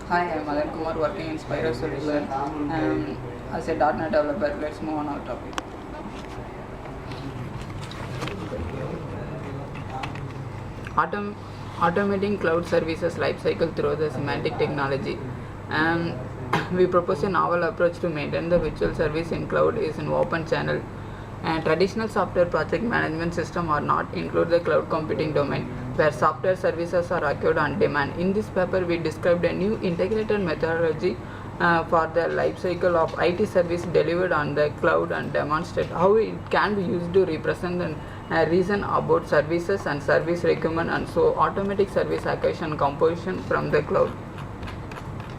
Hi, I'm Madan Kumar working in Spiro Solution as a .NET developer. Let's move on our topic. Automating cloud services lifecycle through the semantic technology. We propose a novel approach to maintain the virtual service in cloud is an open channel. Traditional software project management system are not include the cloud computing domain, where software services are acquired on demand. In this paper, we described a new integrated methodology for the life cycle of IT service delivered on the cloud and demonstrate how it can be used to represent a reason about services and service requirement and so automatic service acquisition composition from the cloud.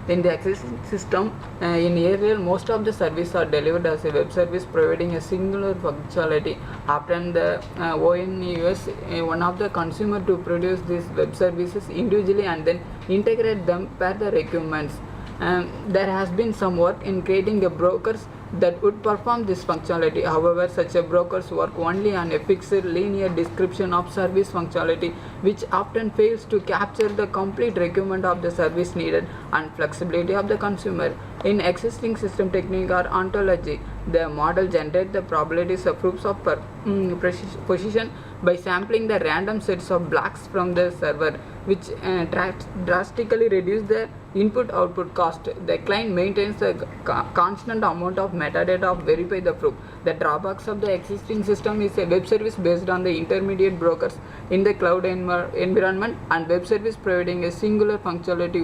In the existing system, in Ariel, most of the services are delivered as a web service providing a singular functionality. Often the ONUS, one of the consumer to produce these web services individually and then integrate them per the requirements. There has been some work in creating a brokers that would perform this functionality. However, such a brokers work only on a fixed linear description of service functionality, which often fails to capture the complete requirement of the service needed and flexibility of the consumer. In existing system technique or ontology, the model generates the probabilities of proofs of position by sampling the random sets of blocks from the server, which drastically reduce the input-output cost. The client maintains a constant amount of metadata of verify the proof. The drawbacks of the existing system is a web service based on the intermediate brokers in the cloud environment and web service providing a singular functionality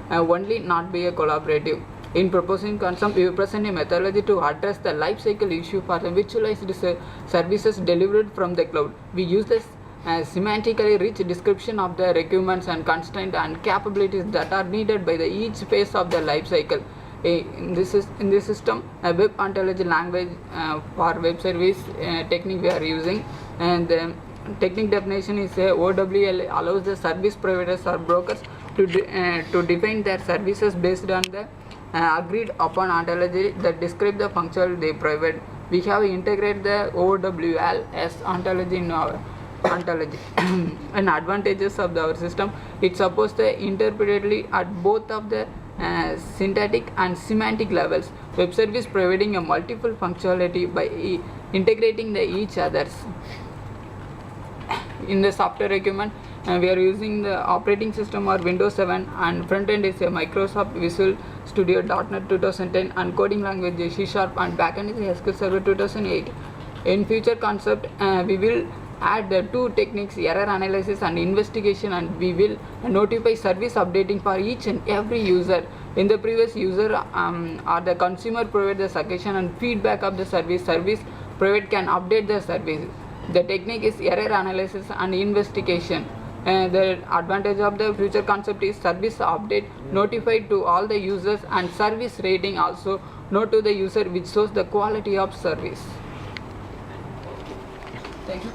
only, not be a collaborative. In proposing concept, we present a methodology to address the life cycle issue for the virtualized services delivered from the cloud. We use this semantically rich description of the requirements and constraints and capabilities that are needed by each phase of the life cycle. In this system, a web ontology language for web service technique we are using, and the technique definition is OWL allows the service providers or brokers to define their services based on the agreed upon ontology that describe the functionality they provide. We have integrated the OWL as ontology in our ontology. And advantages of our system, it supports the interpretability at both of the syntactic and semantic levels. Web service providing a multiple functionality by integrating each others. In the software requirement, we are using the operating system or Windows 7 and front end is a Microsoft Visual Studio .NET 2010 and coding language is C# and backend is SQL Server 2008. In future concept, we will add the two techniques, error analysis and investigation, and we will notify service updating for each and every user. In the previous user or the consumer provide the suggestion and feedback of the service provide can update the service. The technique is error analysis and investigation. The advantage of the future concept is service update notified to all the users and service rating also note to the user, which shows the quality of service. Thank you.